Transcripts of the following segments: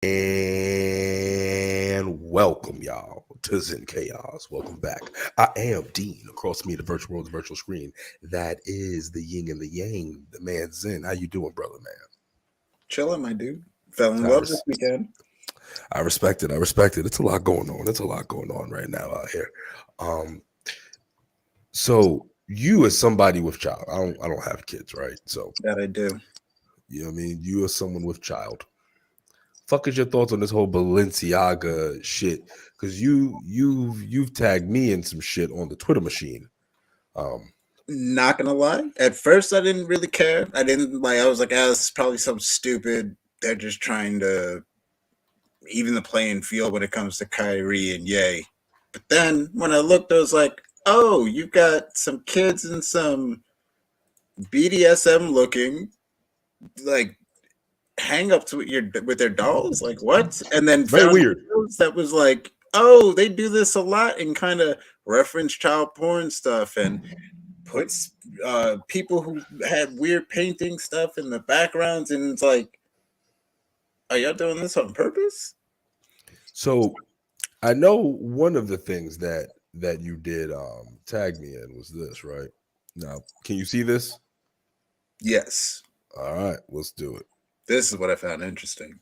And welcome, y'all, to ZenChaos. Welcome back. I am Dean. Across me, the virtual world, the virtual screen. That is the yin and the yang, the man Zen. How you doing, brother, man? Chilling, my dude. Fell in I, love res- this weekend. I respect it. I respect it. It's a lot going on. It's a lot going on right now out here. Um, so you as somebody with child, I don't have kids, right? So That I do. you know what I mean? You as someone with child. Fuck is your thoughts on this whole Balenciaga shit? Because you've tagged me in some shit on the Twitter machine. Not gonna lie. At first, I didn't really care. I didn't like. I was like, "Ah, this is probably something stupid. They're just trying to even the playing field when it comes to Kyrie and Ye." But then when I looked, I was like, "Oh, you've got some kids and some BDSM looking like hang-ups with their dolls. Like what?" And then Very found weird. videos that was like, "Oh, they do this a lot and kind of reference child porn stuff and." Puts people who had weird painting stuff in the backgrounds, and it's like, are y'all doing this on purpose? So I know one of the things that you did tag me in was this, right? Now, can you see this? Yes, All right, let's do it. this is what I found interesting.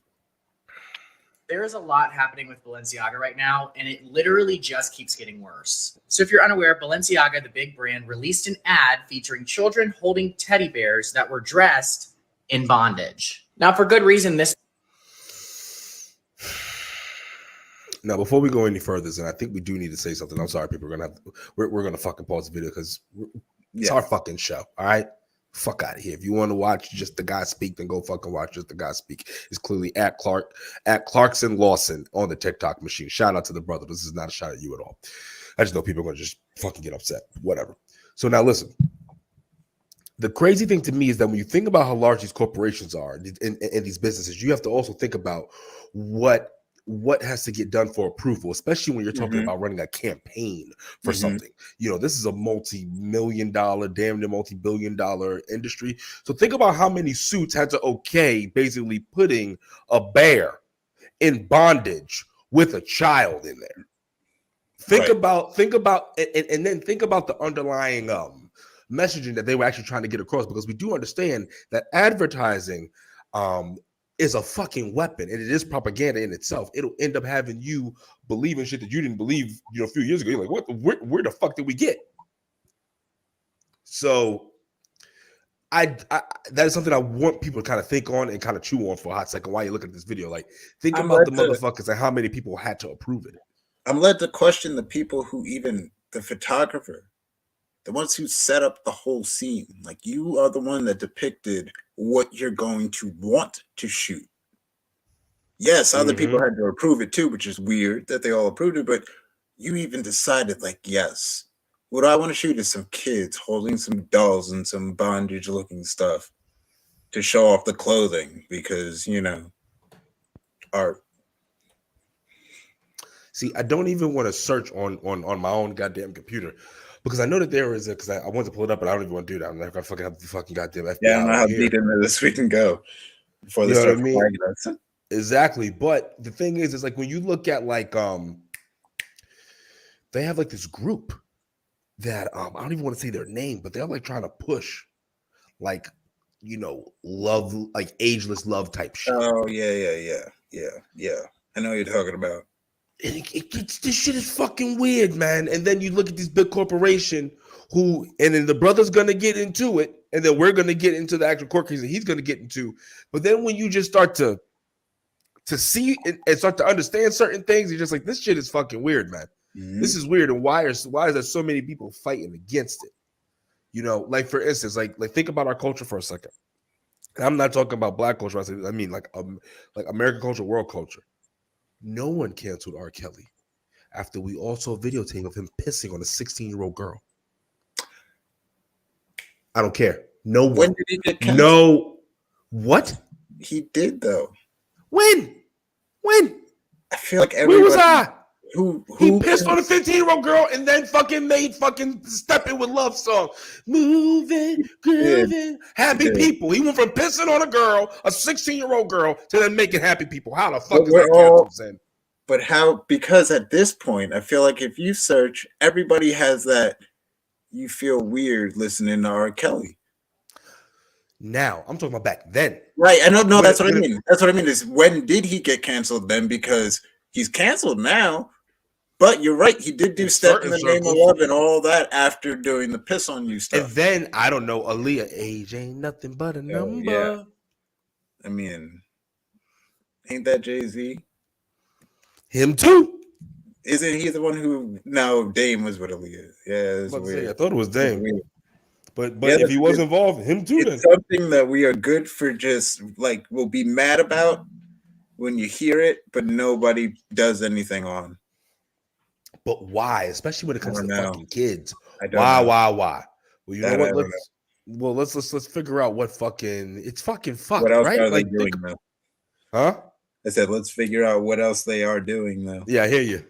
There is a lot happening with Balenciaga right now, and it literally just keeps getting worse. So if you're unaware, Balenciaga, the big brand, released an ad featuring children holding teddy bears that were dressed in bondage. Now, for good reason, this Now, before we go any further, and I think we do need to say something. I'm sorry, people are gonna have we're gonna fucking pause the video because it's our fucking show. All right. Fuck out of here. If you want to watch just the guy speak, then go fucking watch just the guy speak. It's clearly at Clarkson Lawson on the TikTok machine. Shout out to the brother. This is not a shot at you at all. I just know people are going to just fucking get upset. Whatever. So now listen. The crazy thing to me is that when you think about how large these corporations are in these businesses, you have to also think about what has to get done for approval, especially when you're talking about running a campaign for something. You know, this is a multi-million-dollar, damn near multi-billion-dollar industry. So think about how many suits had to okay basically putting a bear in bondage with a child in there. Think about, and then think about the underlying messaging that they were actually trying to get across, because we do understand that advertising is a fucking weapon, and it is propaganda in itself. It'll end up having you believing shit that you didn't believe, a few years ago. You're like, what? Where the fuck did we get? So, I that is something I want people to kind of think on and kind of chew on for a hot second while you look at this video. Like, think about the motherfuckers and how many people had to approve it. I'm led to question the people who the photographer, the ones who set up the whole scene. Like, you are the one that depicted what you're going to want to shoot. Yes, other people had to approve it too, which is weird that they all approved it, but you even decided, like, yes, what I want to shoot is some kids holding some dolls and some bondage looking stuff to show off the clothing because, art. See, I don't even want to search on my own goddamn computer, because I know that there is because I want to pull it up, but I don't even want to do that. I'm not gonna fucking have the fucking goddamn FBI. Yeah, I don't know how deep into this we can go before they start flagging us. Exactly. But the thing is like when you look at like they have like this group that I don't even want to say their name, but they're like trying to push like love, like ageless love type shit. Oh yeah. I know what you're talking about. And this shit is fucking weird, man. And then you look at this big corporation and then the brother's gonna get into it, and then we're gonna get into the actual court case that he's gonna get into. But then when you just start to see and start to understand certain things, you're just like, this shit is fucking weird, man. This is weird. And why is there so many people fighting against it? Like for instance, like think about our culture for a second. And I'm not talking about black culture. I mean like American culture, world culture. No one canceled R. Kelly after we all saw videotape of him pissing on a 16-year-old girl. I don't care. No one. When did he get canceled? No. What? He did though. When? I feel like everybody. Where was I? He pissed on a 15-year-old girl and then fucking made fucking Step In With Love song. Moving, grooving, happy people. He went from pissing on a girl, a 16-year-old girl, to then making happy people. How the fuck is that canceled, Zen? But how? Because at this point, I feel like if you search, everybody has that. You feel weird listening to R. Kelly. Now I'm talking about back then, right? I don't know. That's what I mean. That's what I mean. Is when did he get canceled then? Because he's canceled now. But you're right. He did do Step in the Name of Love and all that after doing the Piss on You stuff. And then I don't know. Aaliyah, age ain't nothing but a number. Yeah. I mean, ain't that Jay-Z? Him too. Isn't he the one who? No, Dame was with Aaliyah. Yeah, it's weird. I thought it was Dame. But if he was involved, him too. It's something that we are good for. Just like we'll be mad about when you hear it, but nobody does anything on. But why? Especially when it comes to fucking kids. Why? Well, you know what? Let's figure out what fucking it's fucking fucked. What else right? are they doing though? Huh? I said, let's figure out what else they are doing though. Yeah, I hear you.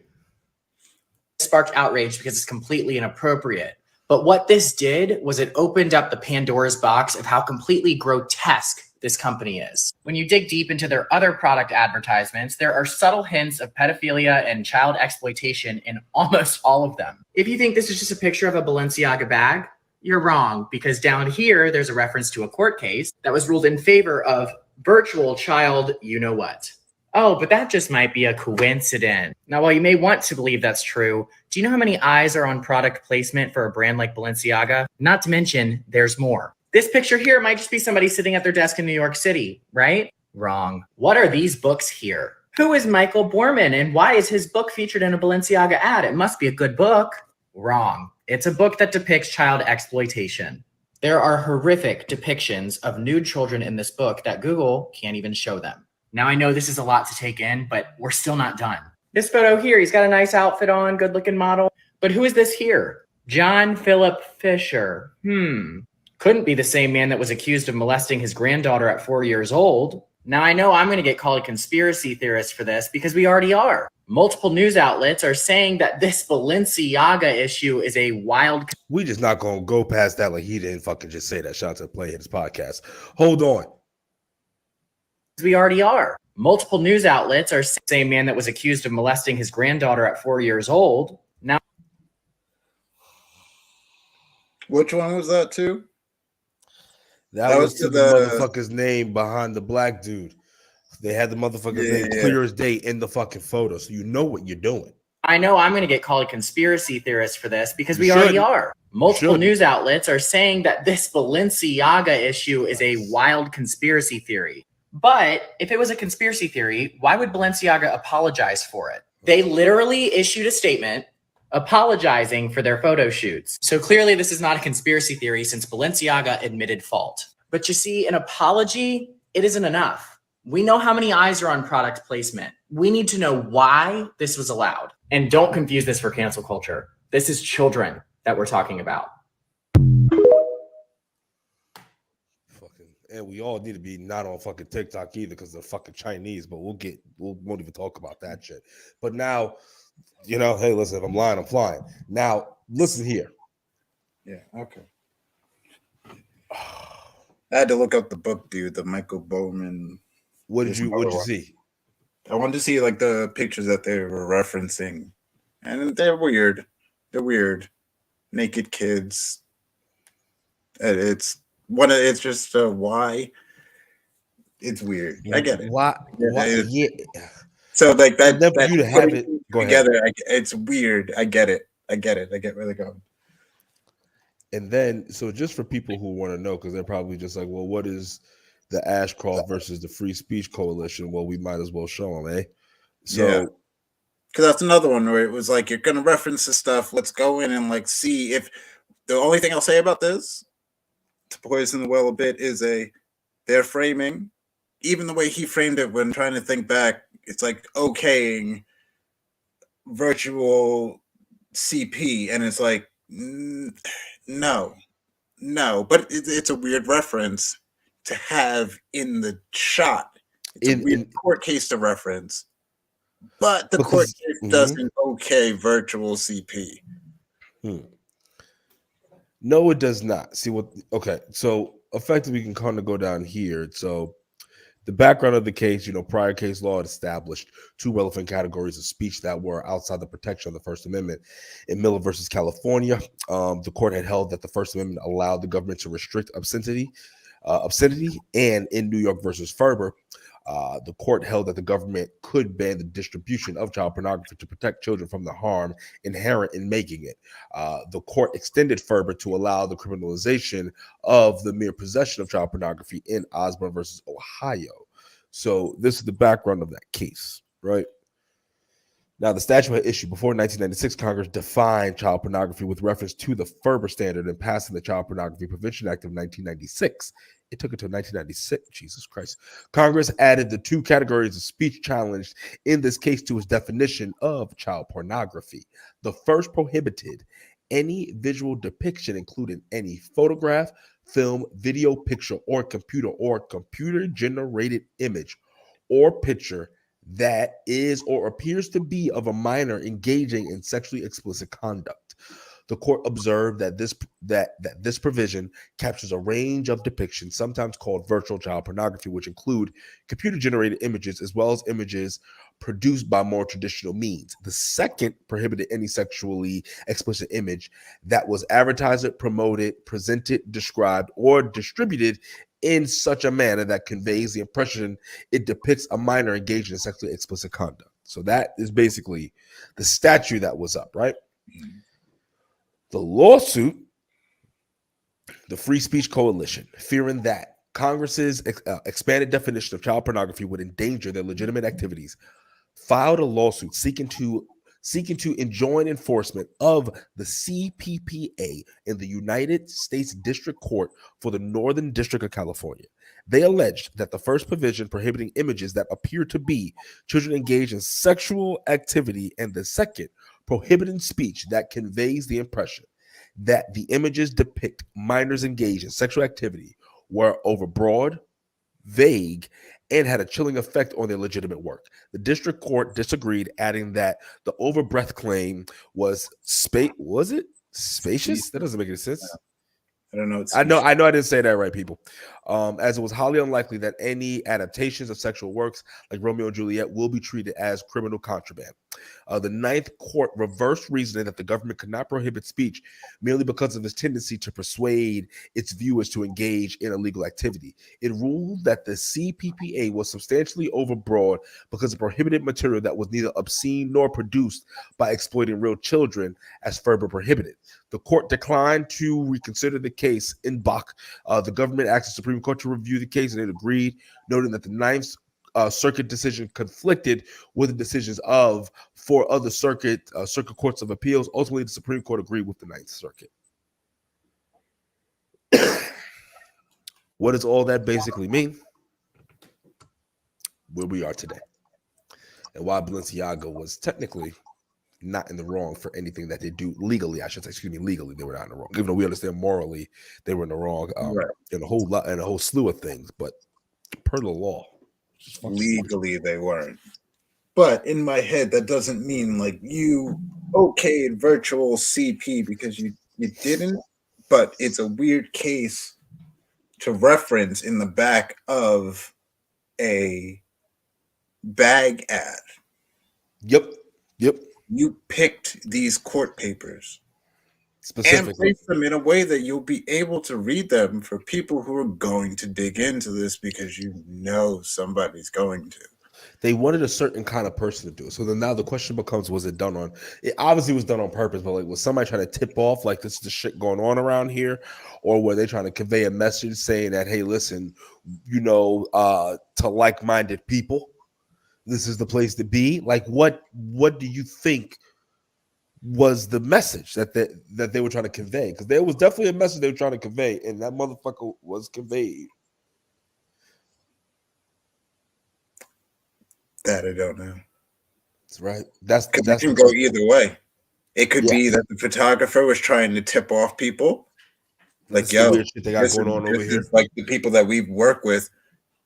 Sparked outrage because it's completely inappropriate. But what this did was it opened up the Pandora's box of how completely grotesque this company is. When you dig deep into their other product advertisements, there are subtle hints of pedophilia and child exploitation in almost all of them. If you think this is just a picture of a Balenciaga bag, you're wrong, because down here, there's a reference to a court case that was ruled in favor of virtual child you-know-what. Oh, but that just might be a coincidence. Now, while you may want to believe that's true, do you know how many eyes are on product placement for a brand like Balenciaga? Not to mention, there's more. This picture here might just be somebody sitting at their desk in New York City, right? Wrong. What are these books here? Who is Michael Borman and why is his book featured in a Balenciaga ad? It must be a good book. Wrong. It's a book that depicts child exploitation. There are horrific depictions of nude children in this book that Google can't even show them. Now, I know this is a lot to take in, but we're still not done. This photo here, he's got a nice outfit on, good-looking model. But who is this here? John Philip Fisher. Couldn't be the same man that was accused of molesting his granddaughter at 4 years old. Now, I know I'm going to get called a conspiracy theorist for this because we already are. Multiple news outlets are saying that this Balenciaga issue is a wild... We just not going to go past that like he didn't fucking just say that. Shout out to Play His podcast. Hold on. We already are. Multiple news outlets are saying the same man that was accused of molesting his granddaughter at 4 years old. Now, which one was that too? That was to the motherfucker's name behind the black dude. They had the motherfucker's name clear as day in the fucking photo, so you know what you're doing. I know I'm going to get called a conspiracy theorist for this because we already are. Multiple news outlets are saying that this Balenciaga issue is a wild conspiracy theory. But if it was a conspiracy theory, why would Balenciaga apologize for it? They literally issued a statement apologizing for their photo shoots. So clearly this is not a conspiracy theory since Balenciaga admitted fault. But you see, an apology, it isn't enough. We know how many eyes are on product placement. We need to know why this was allowed. And don't confuse this for cancel culture. This is children that we're talking about. And we all need to be not on fucking TikTok either because they're fucking Chinese, but we won't even talk about that shit. But now, you know, hey, listen, if I'm lying, I'm flying. Now, listen here. Yeah, okay. I had to look up the book, dude, the Michael Bowman. What'd you see? I wanted to see like the pictures that they were referencing. And they're weird. They're weird. Naked kids. It's just why it's weird. I get it. Why? Yeah. So like that you to have it together. It's weird. I get it. I get where they're going. And then, so just for people who want to know, because they're probably just like, well, what is the Ashcroft versus the Free Speech Coalition? Well, we might as well show them, eh? So, yeah. Because that's another one where it was like, you're going to reference this stuff. Let's go in and like see if the only thing I'll say about this, to poison the well a bit, is their framing. Even the way he framed it when trying to think back, it's like okaying virtual CP, and it's like no, but it's a weird reference to have in the shot. It's a weird court case to reference. But the Because- court case doesn't okay virtual CP. No, it does not. See what? Okay, so effectively, we can kind of go down here. So, the background of the case, prior case law had established two relevant categories of speech that were outside the protection of the First Amendment. In Miller versus California, the court had held that the First Amendment allowed the government to restrict obscenity, and in New York versus Ferber, the court held that the government could ban the distribution of child pornography to protect children from the harm inherent in making it. The court extended Ferber to allow the criminalization of the mere possession of child pornography in Osborne versus Ohio. So this is the background of that case, right? Now, the statute had issued before 1996. Congress defined child pornography with reference to the Ferber standard and passing the Child Pornography Prevention Act of 1996. It took until 1996. Jesus Christ. Congress added the two categories of speech challenged in this case to its definition of child pornography. The first prohibited any visual depiction, including any photograph, film, video, picture, or computer-generated image or picture that is or appears to be of a minor engaging in sexually explicit conduct. The court observed that this provision captures a range of depictions, sometimes called virtual child pornography, which include computer-generated images as well as images produced by more traditional means. The second prohibited any sexually explicit image that was advertised, promoted, presented, described, or distributed in such a manner that conveys the impression it depicts a minor engaged in sexually explicit conduct. So that is basically the statute that was up, right? The lawsuit, the Free Speech Coalition, fearing that Congress's expanded definition of child pornography would endanger their legitimate activities, filed a lawsuit seeking to enjoin enforcement of the CPPA in the United States District Court for the Northern District of California. They alleged that the first provision prohibiting images that appear to be children engaged in sexual activity, and the second prohibiting speech that conveys the impression that the images depict minors engaged in sexual activity were overbroad, vague, and had a chilling effect on their legitimate work. The district court disagreed, adding that the overbreadth claim was spacious? That doesn't make any sense. I don't know. I know I didn't say that right, people. As it was highly unlikely that any adaptations of sexual works like Romeo and Juliet will be treated as criminal contraband. The Ninth Court reversed reasoning that the government could not prohibit speech merely because of its tendency to persuade its viewers to engage in illegal activity. It ruled that the CPPA was substantially overbroad because it prohibited material that was neither obscene nor produced by exploiting real children, as Ferber prohibited. The court declined to reconsider the case in Bach. The government asked the Supreme Court to review the case, and it agreed, noting that the Ninth Circuit decision conflicted with the decisions of four other circuit courts of appeals. Ultimately, the Supreme Court agreed with the Ninth Circuit. What does all that basically mean? Where we are today, and why Balenciaga was technically not in the wrong for anything that they do legally. I should say, legally, they were not in the wrong. Even though we understand morally they were in the wrong in a whole slew of things, but per the law, legally they weren't. But in my head, that doesn't mean like you okayed virtual CP because you didn't. But it's a weird case to reference in the back of a bag ad. Yep. You picked these court papers specifically and placed them in a way that you'll be able to read them for people who are going to dig into this because you know somebody's going to. They wanted a certain kind of person to do it. So then now the question becomes, was it done on? It obviously was done on purpose, but like, was somebody trying to tip off like this is the shit going on around here, or were they trying to convey a message saying that, hey, listen, to like-minded people, this is the place to be? Like, what do you think was the message that they were trying to convey? Because there was definitely a message they were trying to convey, and that motherfucker was conveyed. That I don't know. That's right. That's it can go either way. It could be that the photographer was trying to tip off people, like, yo, weird shit they got going on over here. Like the people that we work with,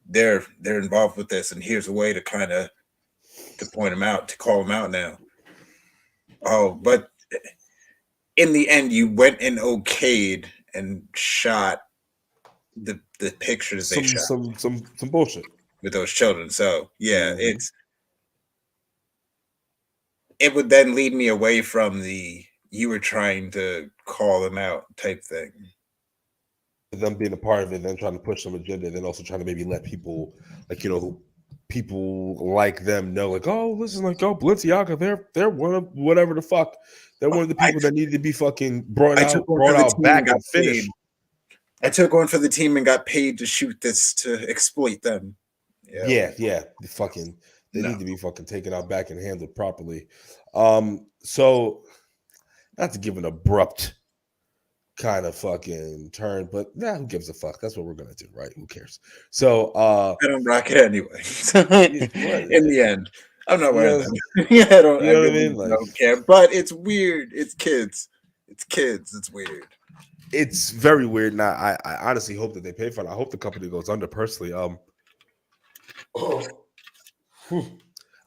they're involved with this, and here's a way to kind of to point him out, to call him out now. Oh, but in the end, you went and okayed and shot the pictures they shot some bullshit with those children. So yeah, it would then lead me away from the you were trying to call them out type thing. Them being a part of it, then trying to push some agenda, and then also trying to maybe let people people like them know, like, oh, listen, like, oh, Balenciaga, they're one of whatever the fuck. They're one of the people that needed to be fucking brought out back and finished. I took one for the team and got paid to shoot this to exploit them. Yeah. They need to be fucking taken out back and handled properly. So not to give an abrupt kind of fucking turn, but who gives a fuck? That's what we're gonna do, right? Who cares? So I don't rock it anyway. In the end, I'm not wearing them. Yeah, I don't. I really don't care. But it's weird. It's kids. It's kids. It's weird. It's very weird. Now, I honestly hope that they pay for it. I hope the company goes under. Personally, I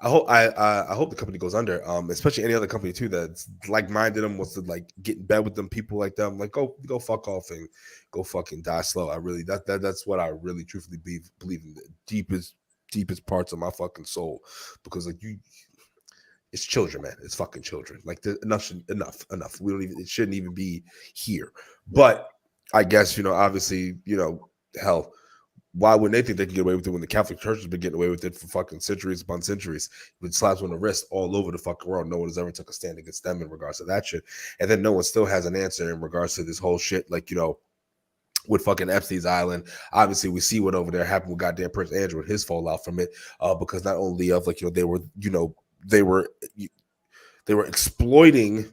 hope the company goes under. Especially any other company too that's like-minded them, wants to like get in bed with them, people like them. Like go fuck off and go fucking die slow. I really that's what I really truthfully believe in the deepest parts of my fucking soul, because like it's children, man. It's fucking children. Like enough. We don't even. It shouldn't even be here. But I guess obviously hell. Why wouldn't they think they can get away with it when the Catholic Church has been getting away with it for fucking centuries upon centuries, with slaps on the wrist all over the fucking world? No one has ever took a stand against them in regards to that shit. And then no one still has an answer in regards to this whole shit. Like, with fucking Epstein's Island, obviously we see what over there happened with goddamn Prince Andrew and his fallout from it. Because not only of like, they were exploiting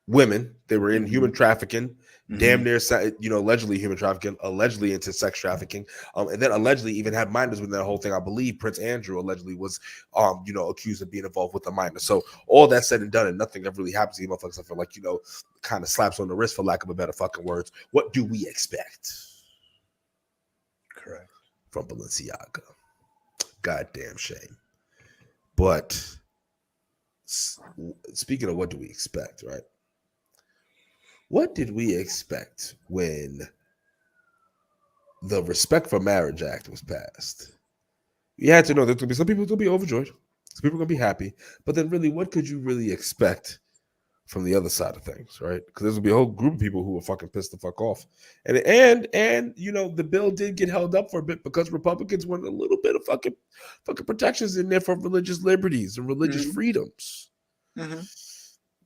women, they were in human trafficking. Damn near, allegedly human trafficking, allegedly into sex trafficking, and then allegedly even had minors within that whole thing. I believe Prince Andrew allegedly was, accused of being involved with a minor. So all that said and done, and nothing ever really happens to you motherfuckers. I feel like, kind of slaps on the wrist, for lack of a better fucking words. What do we expect? Correct. From Balenciaga. Goddamn shame. But speaking of what do we expect, right? What did we expect when the Respect for Marriage Act was passed? You had to know there's going to be some people who'll be overjoyed. Some people are going to be happy. But then really, what could you really expect from the other side of things, right? Because there's going to be a whole group of people who are fucking pissed the fuck off. And the bill did get held up for a bit because Republicans wanted a little bit of fucking protections in there for religious liberties and religious freedoms.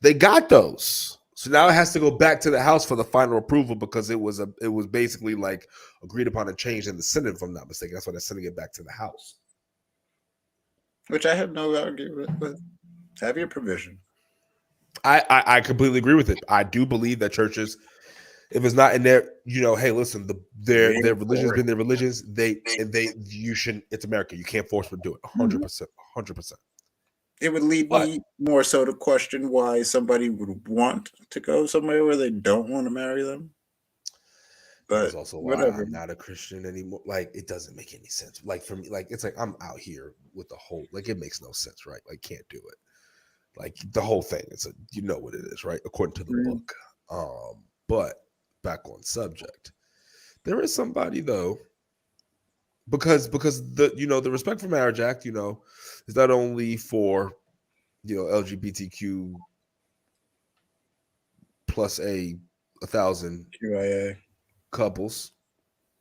They got those. So now it has to go back to the House for the final approval, because it was basically like agreed upon and changed in the Senate, if I'm not mistaken. That's why they're sending it back to the House. Which I have no argument with. Have your provision. I completely agree with it. I do believe that churches, if it's not in there, hey, listen, their religion's been their religions. You shouldn't. It's America. You can't force them to do it. 100%. It would lead me more so to question why somebody would want to go somewhere where they don't want to marry them. But that's also why I'm not a Christian anymore. Like, it doesn't make any sense. Like, for me, like, it's like I'm out here with the whole, like, it makes no sense, right? Like, can't do it. Like, the whole thing, you know what it is, right? According to the book. But back on subject, there is somebody though, because the Respect for Marriage Act, is not only for LGBTQ plus 1,000 QIA couples.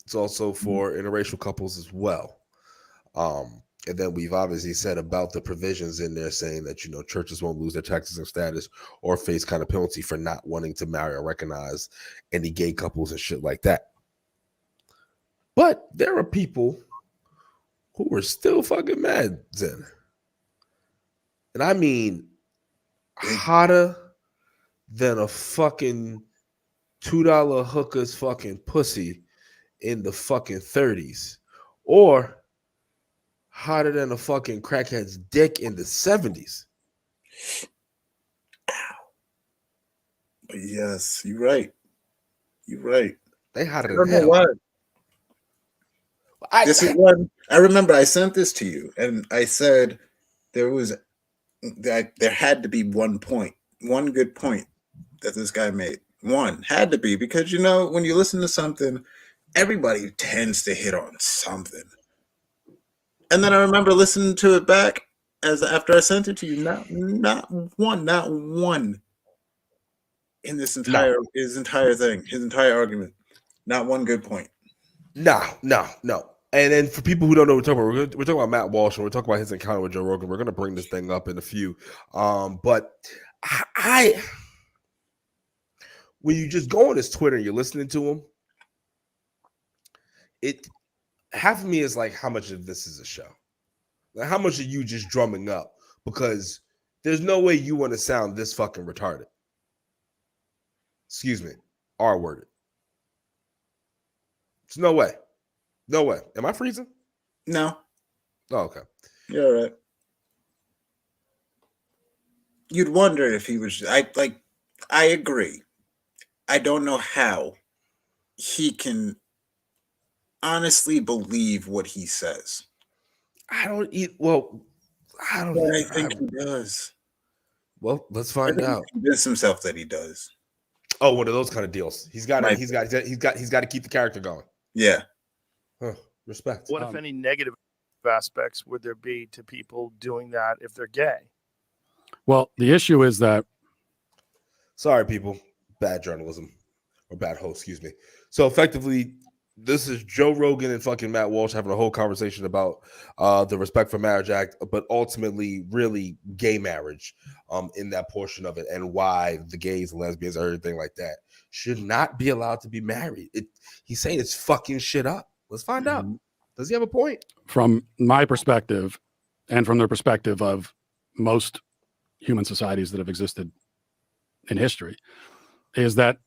It's also for interracial couples as well. And then we've obviously said about the provisions in there saying that churches won't lose their taxes and status or face kind of penalty for not wanting to marry or recognize any gay couples and shit like that. But there are people who are still fucking mad, Zen. And I mean, hotter than a fucking $2 hooker's fucking pussy in the fucking 30s, or hotter than a fucking crackhead's dick in the 70s. Yes, you're right. They hotter than hell. What? This is one. I remember I sent this to you, and I said, there had to be one good point that this guy made. One had to be, because when you listen to something, everybody tends to hit on something. And then I remember listening to it back after I sent it to you. Not one in his entire thing, his entire argument. Not one good point. No. And then for people who don't know what we're talking about, we're talking about Matt Walsh, and we're talking about his encounter with Joe Rogan. We're going to bring this thing up in a few. But when you just go on his Twitter and you're listening to him, half of me is like, how much of this is a show? Like, how much are you just drumming up? Because there's no way you want to sound this fucking retarded. Excuse me, R-worded. There's no way. No way. Am I freezing? No. Oh, okay. You're all right. You'd wonder if he was. I agree. I don't know how he can honestly believe what he says. I don't. I think he does. Well, let's find out. He convinced himself that he does. Oh, one of those kind of deals. He's got to keep the character going. Yeah. Huh. Respect. What if any negative aspects would there be to people doing that if they're gay? Well, the issue is that. Sorry, people. Bad journalism or bad host. Excuse me. So effectively, this is Joe Rogan and fucking Matt Walsh having a whole conversation about the Respect for Marriage Act, but ultimately really gay marriage in that portion of it, and why the gays and lesbians and everything like that should not be allowed to be married. He's saying it's fucking shit up. Let's find out. Does he have a point? From my perspective, and from the perspective of most human societies that have existed in history, is that.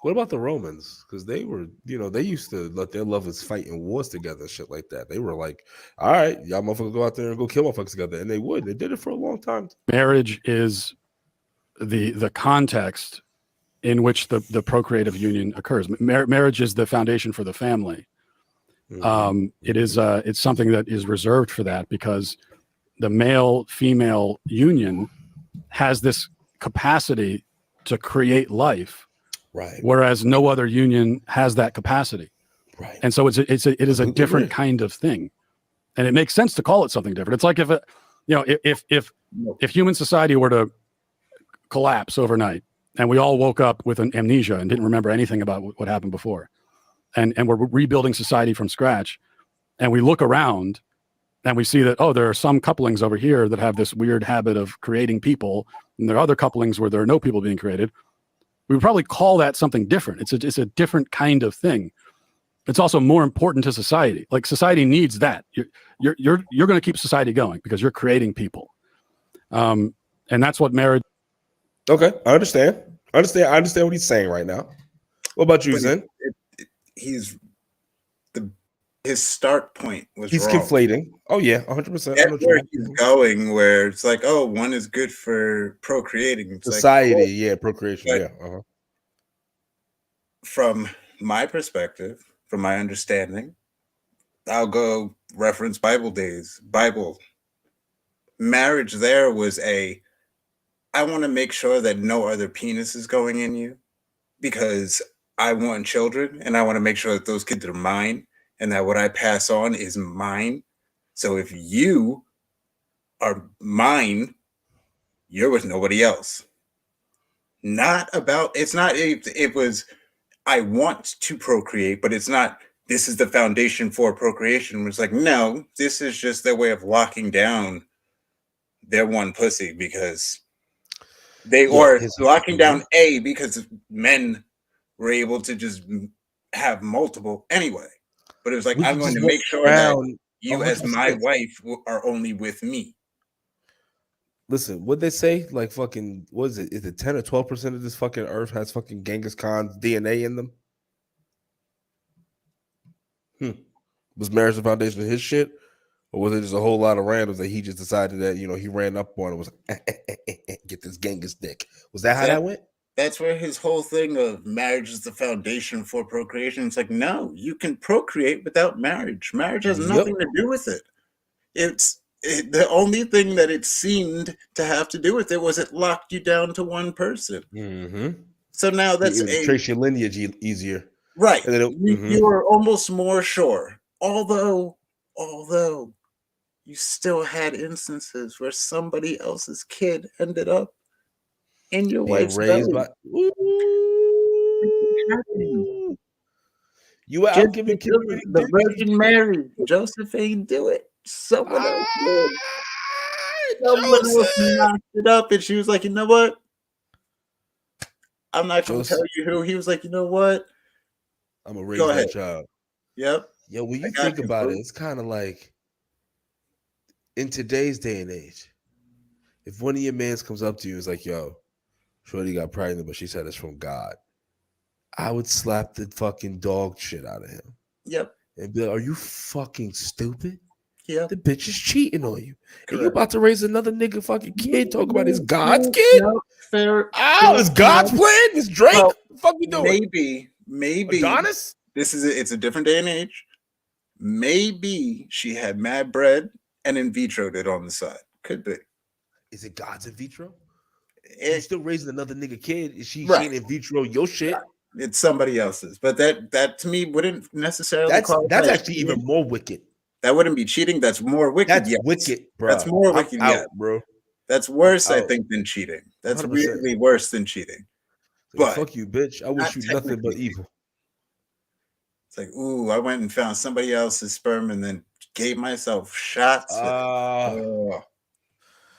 What about the Romans? Because they were, they used to let their lovers fight in wars together and shit like that. They were like, all right, y'all motherfuckers go out there and go kill motherfuckers together. And they would. They did it for a long time. Marriage is the context in which the procreative union occurs. Marriage is the foundation for the family. Mm-hmm. It's something that is reserved for that, because the male-female union has this capacity to create life. Right. Whereas no other union has that capacity. Right. And so it is a different kind of thing. And it makes sense to call it something different. It's like if human society were to collapse overnight and we all woke up with an amnesia and didn't remember anything about what happened before, and we're rebuilding society from scratch, and we look around and we see that, there are some couplings over here that have this weird habit of creating people, and there are other couplings where there are no people being created. We would probably call that something different. It's a different kind of thing. It's also more important to society. Like, society needs that. You're going to keep society going because you're creating people, and that's what marriage. Okay, I understand. I understand what he's saying right now. What about you, Zen? His start point was he's wrong. Conflating. Oh yeah, 100%. That's where he's going, where it's like, one is good for procreating. It's society, like, procreation, Uh-huh. From my perspective, from my understanding, I'll go reference Bible days. Bible marriage there was I want to make sure that no other penis is going in you, because I want children, and I want to make sure that those kids are mine, and that what I pass on is mine. So if you are mine, you're with nobody else. It was, I want to procreate, but it's not, this is the foundation for procreation. It's like, no, this is just their way of locking down their one pussy, because locking down because men were able to just have multiple anyway. But it was like, I'm going to make sure that you, as my wife, are only with me. Listen, what'd they say? Like, fucking, what is it? Is it 10 or 12% of this fucking earth has fucking Genghis Khan's DNA in them? Was marriage the foundation of his shit? Or was it just a whole lot of randoms that he just decided that, he ran up on and was like, get this Genghis dick? Was that how that went? That's where his whole thing of marriage is the foundation for procreation. It's like, no, you can procreate without marriage. Marriage has nothing to do with it. the only thing that it seemed to have to do with it was it locked you down to one person. Mm-hmm. So now that's it trace your lineage easier. right. And then You are almost more sure. Although you still had instances where somebody else's kid ended up in your being wife's raised belly. by. Ooh. You out giving community the Virgin Mary, Joseph ain't do it. Someone else did. Someone else knocked it up, and she was like, "You know what? I'm not going to tell you who." He was like, "You know what? I'm gonna raise that child." Yep. Yo, when you think about it, it's kind of like in today's day and age, if one of your mans comes up to you and is like, "Yo, Shorty got pregnant, but she said it's from God," I would slap the fucking dog shit out of him. Yep. And be like, "Are you fucking stupid? Yeah. The bitch is cheating on you. Correct. And you about to raise another nigga fucking kid, talk about his God's kid? No, fair. It's God's plan? It's Drake? Well, what the fuck you doing? Maybe. Adonis? It's a different day and age. Maybe she had mad bread and in vitroed it on the side. Could be. Is it God's in vitro? You're still raising another nigga kid. Is she right. in vitro your shit? It's somebody else's. But that to me wouldn't necessarily that's actually even more wicked. That wouldn't be cheating. That's more wicked. That's wicked, bro. That's more wicked, bro. That's worse, I think, than cheating. That's 100%. Weirdly worse than cheating. But fuck you, bitch. I wish you nothing but evil. It's like, ooh, I went and found somebody else's sperm and then gave myself shots. Oh,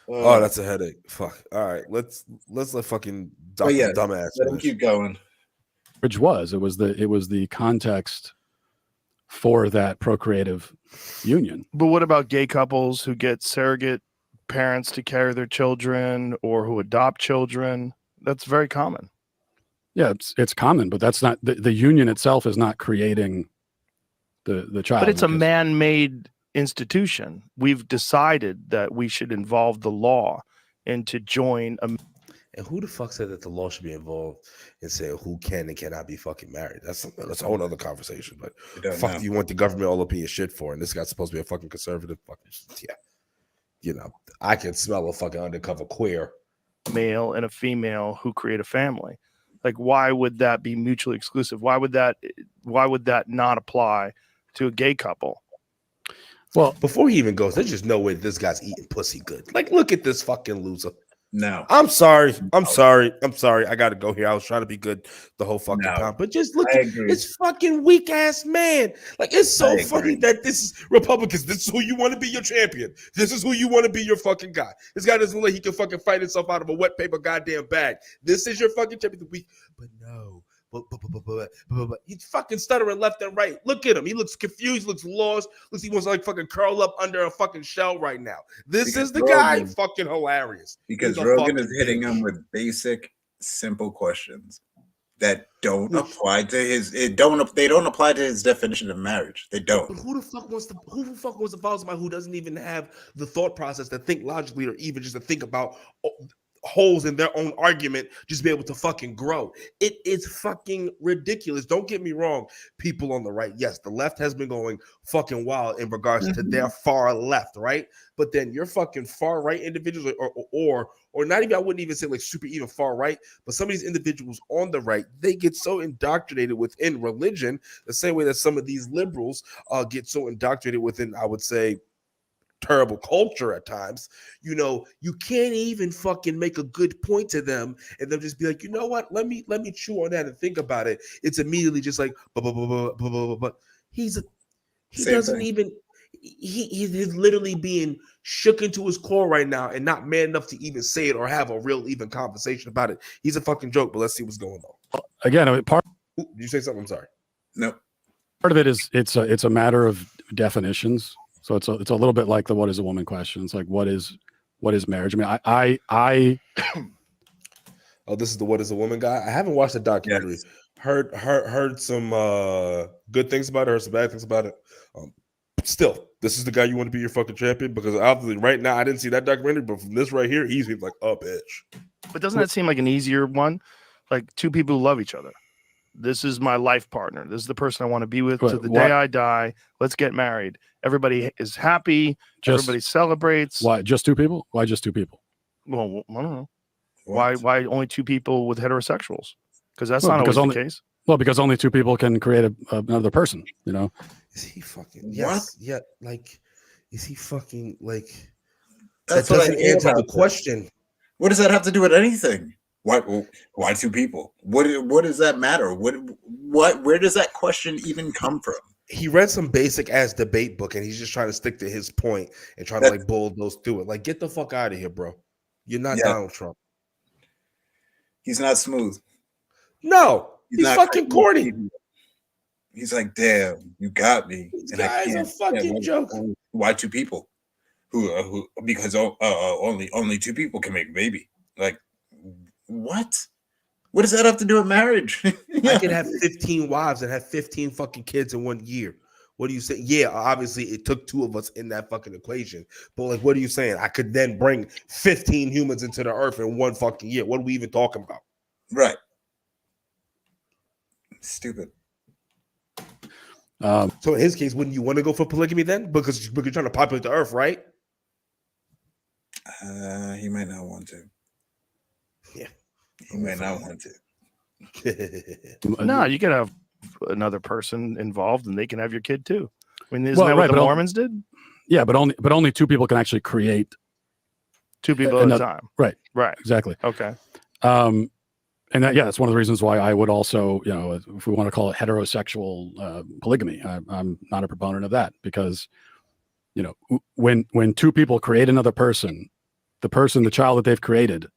that's a headache. Fuck. All right, let's let fucking dumbass. Let him keep going. Which was it was the context for that procreative union. But what about gay couples who get surrogate parents to carry their children or who adopt children? That's very common. Yeah, it's common, but that's not the union itself is not creating the child. But it's a man-made institution. We've decided that we should involve the law and to join a. And who the fuck said that the law should be involved in saying who can and cannot be fucking married? That's a whole other conversation. But fuck, you want the government all up in your shit for? And this guy's supposed to be a fucking conservative. Fucking yeah, you know, I can smell a fucking undercover queer male and a female who create a family. Like, why would that be mutually exclusive? Why would that not apply to a gay couple? Well, before he even goes, there's just no way this guy's eating pussy good. Like, look at this fucking loser. No, I'm sorry. I gotta go here. I was trying to be good the whole fucking time, but just look at this fucking weak ass man. Like, it's so funny that this is Republicans. This is who you want to be your champion. This is who you want to be your fucking guy. This guy doesn't look like he can fucking fight himself out of a wet paper goddamn bag. This is your fucking champion. But no. But he's fucking stuttering left and right. Look at him. He looks confused, looks lost. Looks he wants to like fucking curl up under a fucking shell right now. This is the guy. Fucking hilarious. Because Rogan is hitting him with basic, simple questions that don't apply to his. They don't apply to his definition of marriage. They don't. But who the fuck wants to follow somebody who doesn't even have the thought process to think logically or even just to think about holes in their own argument, just be able to fucking grow? It is fucking ridiculous. Don't get me wrong, people on the right. Yes, the left has been going fucking wild in regards to their far left, right? But then your fucking far right individuals, or not even, I wouldn't even say like super even far right, but some of these individuals on the right, they get so indoctrinated within religion, the same way that some of these liberals get so indoctrinated within, I would say, terrible culture at times. You know, you can't even fucking make a good point to them and they'll just be like, you know what, let me chew on that and think about it. It's immediately just like but he's literally being shook into his core right now and not man enough to even say it or have a real even conversation about it. He's a fucking joke. But let's see what's going on. Again, I mean, did you say something? I'm sorry. No. Part of it is it's a matter of definitions. So it's a little bit like the what is a woman question. It's like what is marriage? I mean, I oh, this is the what is a woman guy. I haven't watched the documentary. Yes. Heard some good things about it, heard some bad things about it. Still, this is the guy you want to be your fucking champion, because obviously right now I didn't see that documentary, but from this right here, he's like, oh bitch. But doesn't that seem like an easier one? Like two people who love each other. this is my life partner. This is the person I want to be with But to the why- day I die. Let's get married. Everybody is happy. Everybody celebrates. Why just two people? Why just two people? Well, I don't know. What? Why only two people with heterosexuals? Because that's Well, not because always only- the case. Well, because only two people can create another person. You know. Is he fucking? What? Yes. Yeah. Like, is he fucking like? That's that what I doesn't hate answer about the this. question. What does that have to do with anything? Why two people? What does that matter? Where does that question even come from? He read some basic ass debate book and he's just trying to stick to his point and trying to like bulldoze through it. Like, get the fuck out of here, bro. You're not Donald Trump. He's not smooth. No, he's not fucking corny. He's like, damn, you got me. This And I guy's a can't. fucking joke. Why two people? Who? Because only two people can make a baby. Like, what? What does that have to do with marriage? I could have 15 wives and have 15 fucking kids in 1 year. What do you say? Yeah, obviously it took two of us in that fucking equation. But like, what are you saying? I could then bring 15 humans into the earth in 1 fucking year. What are we even talking about? Right. Stupid. So in his case, wouldn't you want to go for polygamy then? Because you're trying to populate the earth, right? He might not want to. Yeah. He might not want to. No, you can have another person involved and they can have your kid too. I mean, isn't Well, that what right, the but Mormons did? Yeah, but only two people can actually create. Two people at a time. Right. Right. Exactly. Okay. And that's one of the reasons why I would also, if we want to call it heterosexual polygamy, I'm not a proponent of that because, when two people create another person, the child that they've created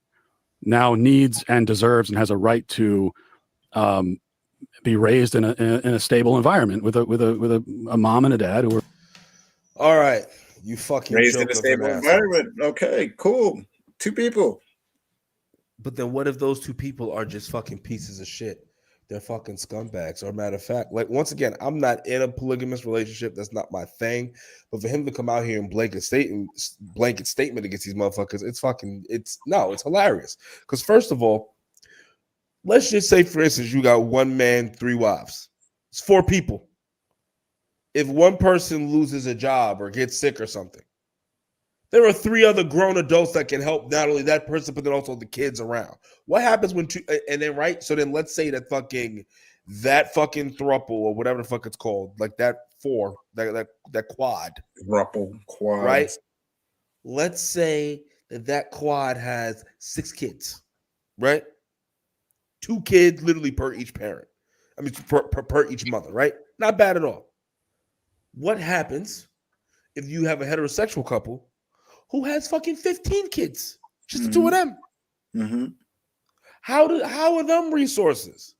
now needs and deserves and has a right to be raised in a stable environment with a mom and a dad who are. All right. You fucking Raised in joke a of an stable asshole. environment. Okay, cool. Two people. But then what if those two people are just fucking pieces of shit? They're fucking scumbags. Or matter of fact, like once again, I'm not in a polygamous relationship. That's not my thing. But for him to come out here and blanket statement against these motherfuckers, it's hilarious. Because first of all, let's just say, for instance, you got 1 man, 3 wives. It's 4 people. If one person loses a job or gets sick or something, there are 3 other grown adults that can help not only that person, but then also the kids around. What happens when two, and then, right? So then let's say that fucking throuple or whatever the fuck it's called, like that 4, that quad. Thruple, quad. Right? Let's say that quad has 6 kids, right? 2 kids literally per each parent. I mean, per each mother, right? Not bad at all. What happens if you have a heterosexual couple who has fucking 15 kids? Just the 2 of them. Mm-hmm. How are them resources?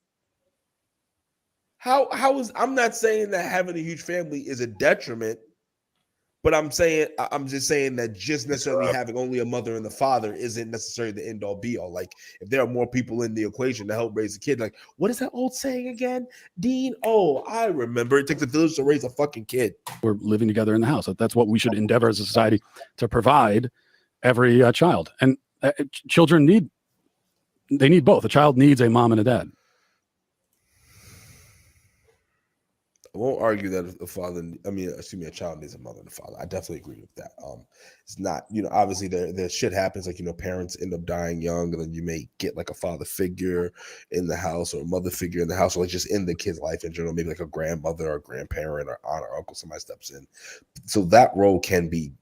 How is, I'm not saying that having a huge family is a detriment, but I'm just saying that just necessarily having only a mother and the father isn't necessarily the end all be all. Like if there are more people in the equation to help raise a kid, like what is that old saying again, Dean? Oh, I remember. It takes a village to raise a fucking kid. We're living together in the house. That's what we should endeavor as a society to provide every child. And children need both. A child needs a mom and a dad. I won't argue that a child needs a mother and a father. I definitely agree with that. It's not, obviously there shit happens, like, parents end up dying young, and then you may get like a father figure in the house or a mother figure in the house, or like just in the kid's life in general, maybe like a grandmother or a grandparent or aunt or uncle, somebody steps in. So that role can be,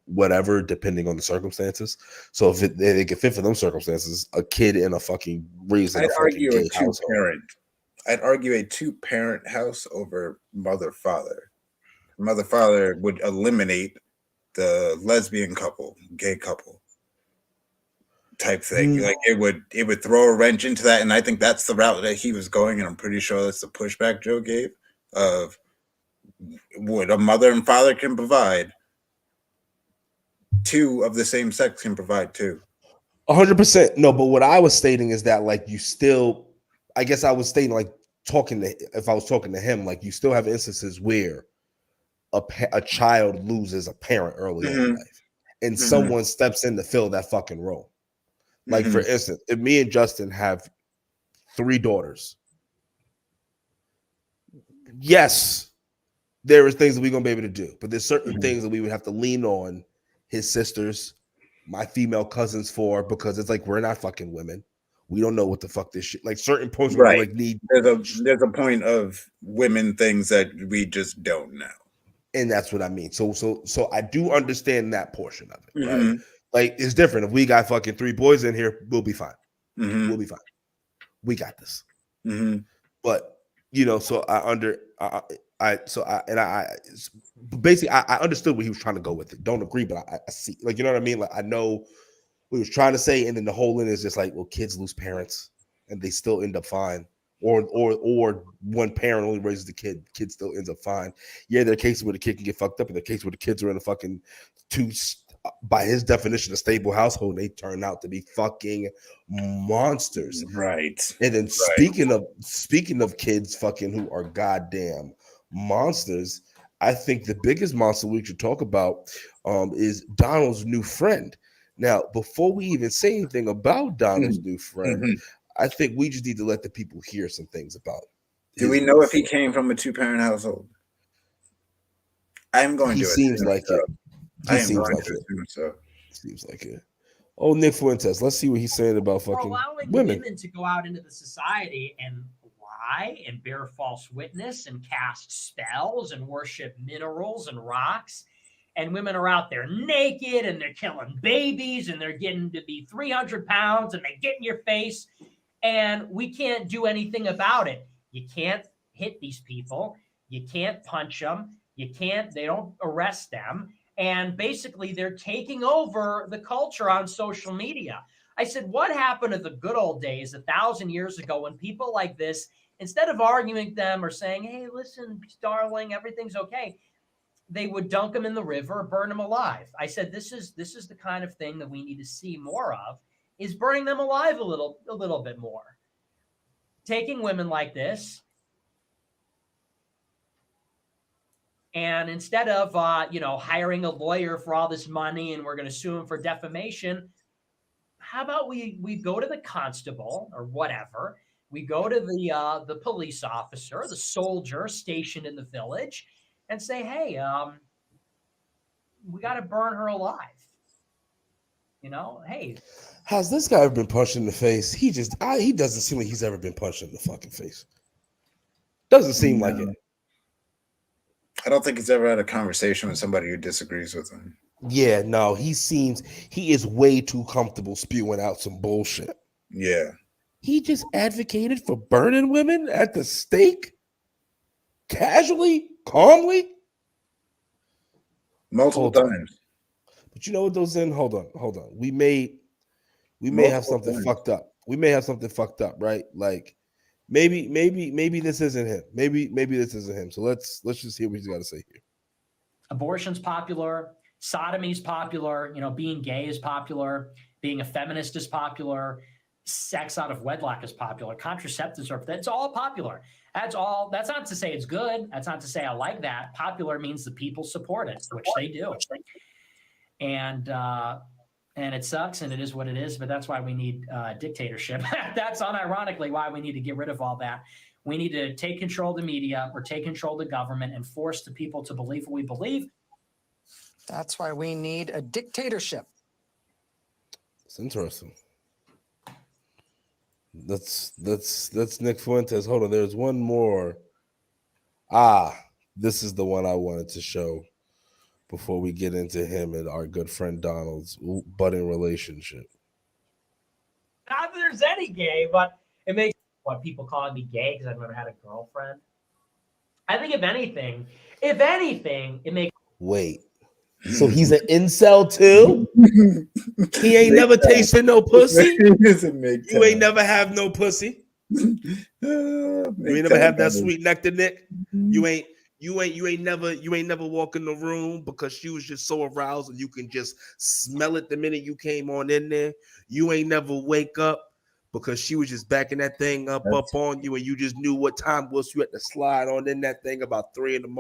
whatever, depending on the circumstances. So if it can fit for them circumstances, a kid in a fucking raised in a fucking gay household. I'd argue a 2-parent house over mother-father. Mother-father would eliminate the lesbian couple, gay couple type thing. Like it would throw a wrench into that, and I think that's the route that he was going, and I'm pretty sure that's the pushback Joe gave of what a mother and father can provide. 2 of the same sex can provide 2. 100%. No, but what I was stating is that, like, you still, I guess I was stating, like, if I was talking to him, like, you still have instances where a child loses a parent early in life, and someone steps in to fill that fucking role. Like, for instance, if me and Justin have 3 daughters, yes, there is things that we're gonna be able to do, but there's certain things that we would have to lean on his sisters, my female cousins for, because it's like we're not fucking women. We don't know what the fuck this shit. Like certain points where we like need. There's a point of women things that we just don't know, and that's what I mean. So I do understand that portion of it, right? Like it's different. If we got fucking 3 boys in here, we'll be fine. We'll be fine. We got this. But you know, so basically I understood what he was trying to go with it. Don't agree, but I see, like, you know what I mean? Like I know what he was trying to say, and then the whole in is just like, well, kids lose parents and they still end up fine. Or one parent only raises the kid still ends up fine. Yeah, there are cases where the kid can get fucked up, and there are cases where the kids are in a fucking by his definition, a stable household, they turn out to be fucking monsters. Right. And then speaking of kids fucking who are goddamn monsters, I think the biggest monster we should talk about is Donald's new friend. Now, before we even say anything about Donald's new friend, I think we just need to let the people hear some things about it. Do we know if he came from a 2-parent household? I'm going to. He seems like it. He seems like it. Seems like it. Oh, Nick Fuentes. Let's see what he's saying about fucking allowing women to go out into the society and lie and bear false witness and cast spells and worship minerals and rocks. And women are out there naked and they're killing babies and they're getting to be 300 pounds and they get in your face. And we can't do anything about it. You can't hit these people. You can't punch them. They don't arrest them. And basically, they're taking over the culture on social media. I said, what happened to the good old days 1,000 years ago when people like this, instead of arguing with them or saying, hey, listen, darling, everything's okay, they would dunk them in the river or burn them alive. I said, this is the kind of thing that we need to see more of, is burning them alive a little bit more. Taking women like this, and instead of, hiring a lawyer for all this money and we're going to sue him for defamation, how about we go to the constable or whatever, we go to the police officer, the soldier stationed in the village, and say, hey, we got to burn her alive. Hey. Has this guy ever been punched in the face? He doesn't seem like he's ever been punched in the fucking face. Doesn't seem like it. I don't think he's ever had a conversation with somebody who disagrees with him. Yeah, no, he is way too comfortable spewing out some bullshit. Yeah. He just advocated for burning women at the stake? Casually? Calmly? Multiple times. But you know what those in? Hold on. We may have something fucked up. We may have something fucked up, right? Like maybe this isn't him. Maybe this isn't him. So let's just hear what he's got to say here. Abortion's popular, sodomy's popular, being gay is popular, being a feminist is popular, sex out of wedlock is popular, contraceptives that's all popular. That's not to say it's good. That's not to say I like that. Popular means the people support it, which they do. And it sucks and it is what it is, but that's why we need dictatorship. That's unironically why we need to get rid of all that. We need to take control of the media or take control of the government and force the people to believe what we believe. That's why we need a dictatorship. It's interesting. That's Nick Fuentes. Hold on, there's one more. This is the one I wanted to show before we get into him and our good friend Donald's budding relationship. Not that there's any gay, but it makes people calling me gay because I've never had a girlfriend. I think if anything, it makes. Wait, so he's an incel too? He ain't never tasted no pussy. You ain't never have no pussy. You ain't never have that sweet nectar, Nick. You ain't never walk in the room because she was just so aroused and you can just smell it the minute you came on in there. You ain't never wake up because she was just backing that thing up on you, and you just knew what time was. You had to slide on in that thing about 3 a.m.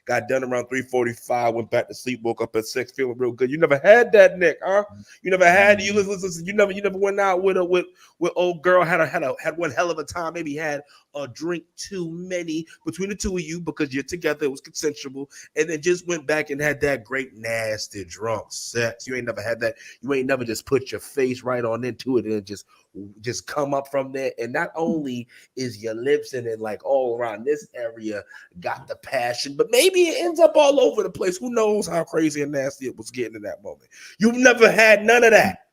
Got done around 3:45. Went back to sleep. Woke up at 6, feeling real good. You never had that, Nick, huh? You never had. You listen. You never went out with old girl. Had one hell of a time. Maybe had a drink too many between the two of you because you're together. It was consensual, and then just went back and had that great nasty drunk sex. You ain't never had that. You ain't never just put your face right on into it and just come up from there. And not only is your lips and then like all around this area got the passion, but maybe it ends up all over the place. Who knows how crazy and nasty it was getting in that moment. You've never had none of that.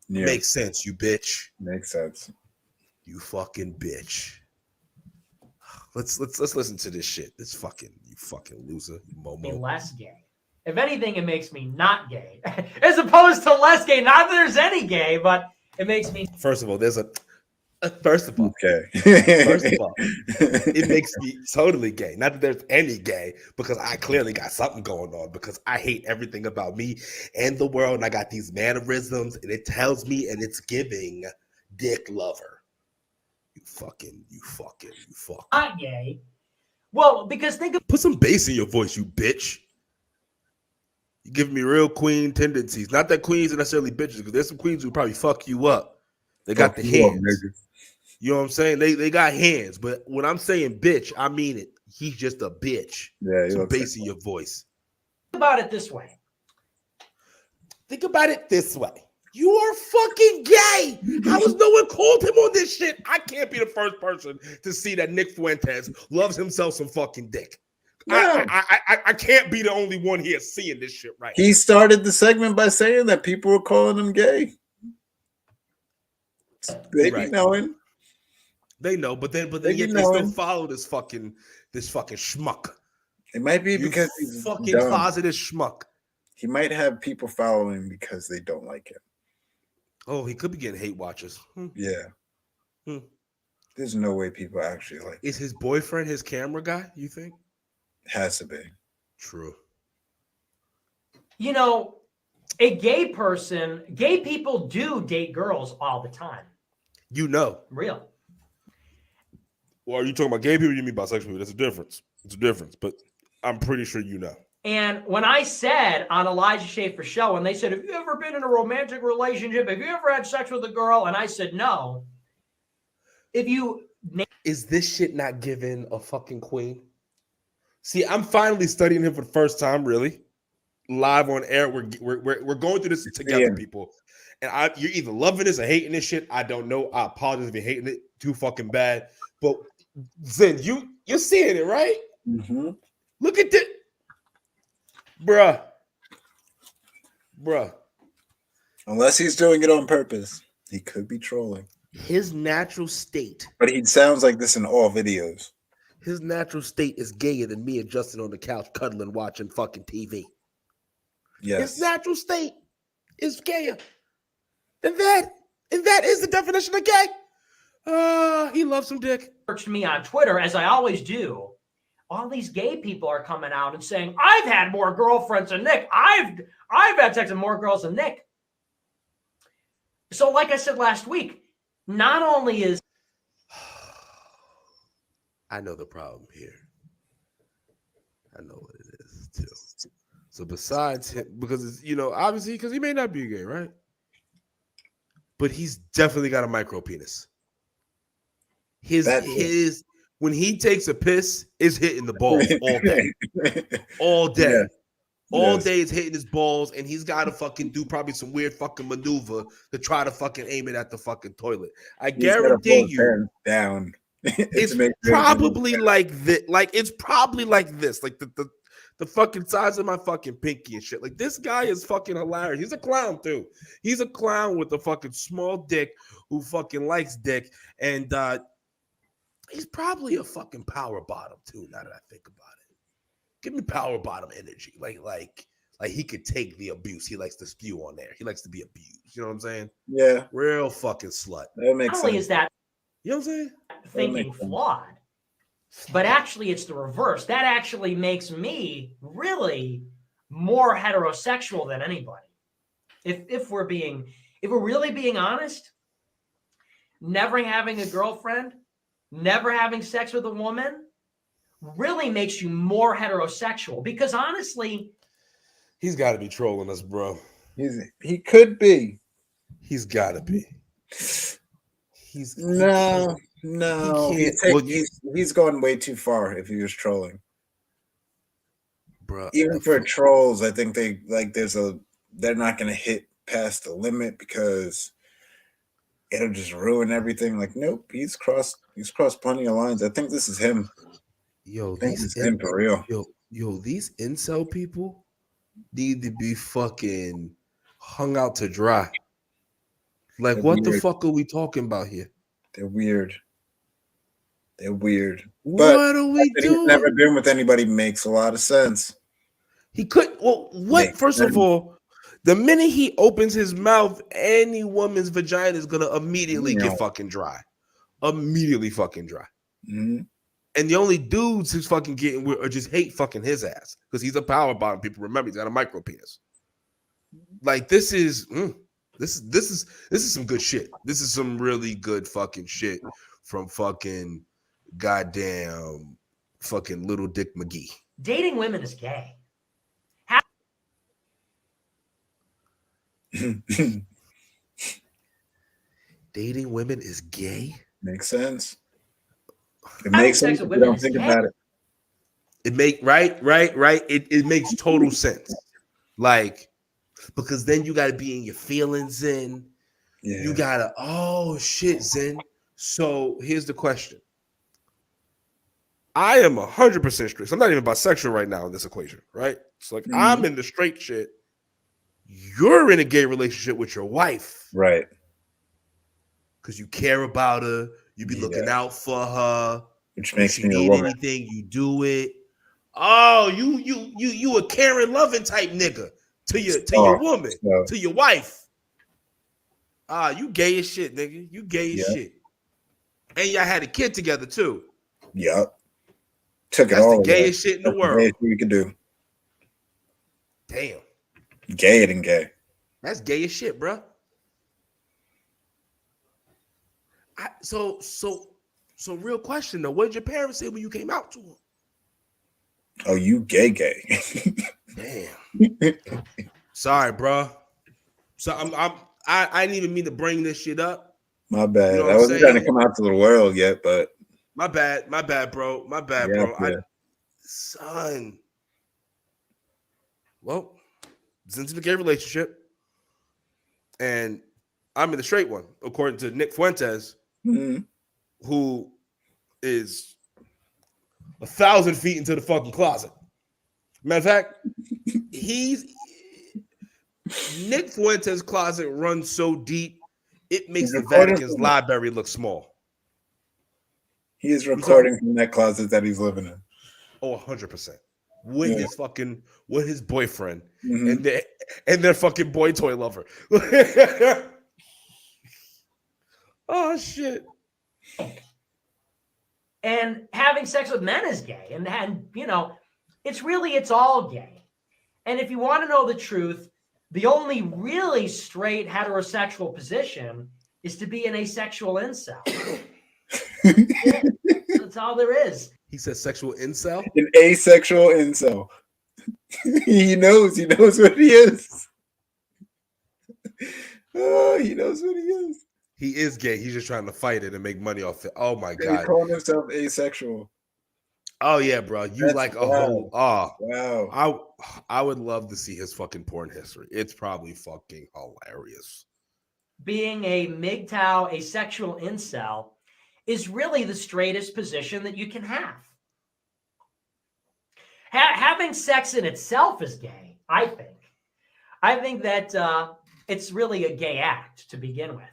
Yeah. Makes sense, you bitch. Makes sense. You fucking bitch. Let's listen to this shit. You fucking loser, you Momo. Less gay. If anything, it makes me not gay, as opposed to less gay. Not that there's any gay, but it makes me. First of all, it makes me totally gay. Not that there's any gay, because I clearly got something going on, because I hate everything about me and the world, and I got these mannerisms, and it tells me, and it's giving dick lover. You fucking. Not gay. Well, because put some bass in your voice, you bitch. You giving me real queen tendencies. Not that queens are necessarily bitches, because there's some queens who probably fuck you up. They got the hands. You know what I'm saying? They got hands. But when I'm saying bitch, I mean it. He's just a bitch. Yeah, some bass in your voice. Think about it this way. You are fucking gay. How has no one called him on this shit? I can't be the first person to see that Nick Fuentes loves himself some fucking dick. No. I can't be the only one here seeing this shit right now. He started the segment by saying that people were calling him gay. They be knowing. They know, but yet they still follow this fucking schmuck. It might be because he's fucking dumb. Closeted schmuck. He might have people following because they don't like him. Oh, he could be getting hate watchers. Yeah. There's no way people actually like him. Is his boyfriend his camera guy, you think? Has to be. True. You know, gay people do date girls all the time. You know. Real. Well, are you talking about gay people or you mean bisexual people? That's a difference. It's a difference, but I'm pretty sure you know. And when I said on Elijah Schaefer's show, and they said, have you ever been in a romantic relationship? Have you ever had sex with a girl? And I said, no. Is this shit not giving a fucking queen? See, I'm finally studying him for the first time, really. Live on air. We're going through this together, people. And you're either loving this or hating this shit. I don't know. I apologize if you're hating it too fucking bad. But Zen, you're seeing it, right? Mm-hmm. Look at this. Bruh. Unless he's doing it on purpose, he could be trolling. His natural state. But he sounds like this in all videos. His natural state is gayer than me and Justin on the couch cuddling, watching fucking TV. Yes. His natural state is gayer. And that is the definition of gay. He loves some dick. Searched me on Twitter, as I always do. All these gay people are coming out and saying, I've had more girlfriends than Nick. I've had sex with more girls than Nick. So like I said last week, not only is... I know the problem here. I know what it is, too. So besides him, because it's, obviously, because he may not be gay, right? But he's definitely got a micro penis. When he takes a piss, it's hitting the balls all day. All day. Yeah. All day is hitting his balls, and he's got to fucking do probably some weird fucking maneuver to try to fucking aim it at the fucking toilet. I guarantee you. Down. It's probably like this. Like, it's probably like this. Like the fucking size of my fucking pinky and shit. Like, this guy is fucking hilarious. He's a clown, too. He's a clown with a fucking small dick who fucking likes dick. And he's probably a fucking power bottom, too, now that I think about it. Give me power bottom energy. Like he could take the abuse. He likes to spew on there. He likes to be abused. You know what I'm saying? Yeah. Real fucking slut. That makes sense. Not only is that you know what I'm saying? Thinking flawed, but actually it's the reverse. That actually makes me really more heterosexual than anybody. If we're really being honest, never having a girlfriend, never having sex with a woman really makes you more heterosexual. Because honestly, He's got to be trolling us, bro. He could be. He's got to be. No. He can't. He's gone way too far if he was trolling. Bro, Even for trolls, I think they're not going to hit past the limit because it'll just ruin everything. Like, nope, he's crossed plenty of lines. I think this is him. Yo, this is him for real. Yo, these incel people need to be fucking hung out to dry. Like, They're what weird. the fuck are we talking about here? They're weird. But what are we doing? He's never been with anybody makes a lot of sense. He could. Well, what? First of all, the minute he opens his mouth, any woman's vagina is gonna immediately get fucking dry. Immediately fucking dry. Mm-hmm. And the only dudes who's fucking getting or just hate fucking his ass because he's a power bottom. People remember he's got a micro penis. Like this is some good shit. This is some really good fucking shit from fucking goddamn fucking Little Dick McGee. Dating women is gay. Dating women is gay? Makes sense. It makes sense if you don't think about it. It makes makes total sense. Like, because then you gotta be in your feelings in. Yeah. You gotta, oh shit, Zen. So here's the question. I am 100% straight. I'm not even bisexual right now in this equation, right? It's like I'm in the straight shit. You're in a gay relationship with your wife. Right. Because you care about her. You be looking out for her. Which makes me a woman. Anything, you do it. Oh, you a caring, loving type nigga to your woman, to your wife. You gay as shit, nigga. You gay as shit. And y'all had a kid together too. Yep. Took That's the gayest shit in the world. That's we could do. Damn. Gayer than gay. That's gay as shit, bro. So real question though, what did your parents say when you came out to them? Oh, you gay. Damn. Sorry, bro. So I didn't even mean to bring this shit up. My bad. You know I wasn't trying to come out to the world yet, but my bad, bro. My bad, bro. Son. Well, it's into the gay relationship, and I'm in the straight one, according to Nick Fuentes, who is 1,000 feet into the fucking closet. Matter of fact, Nick Fuentes' closet runs so deep, it makes the Vatican's library look small. He is recording from that closet that he's living in. Oh, 100%. With his boyfriend and their fucking boy toy lover. Oh shit. And having sex with men is gay. And you know, it's all gay. And if you want to know the truth, the only really straight heterosexual position is to be an asexual incel. That's all there is. He says sexual incel? An asexual incel. He knows what he is. Oh, he knows what he is. He is gay. He's just trying to fight it and make money off it. Oh my God. He called himself asexual. Oh yeah, bro. That's like a whole wow. I would love to see his fucking porn history. It's probably fucking hilarious. Being a MGTOW asexual incel is really the straightest position that you can have. Having sex in itself is gay, I think. I think that it's really a gay act to begin with.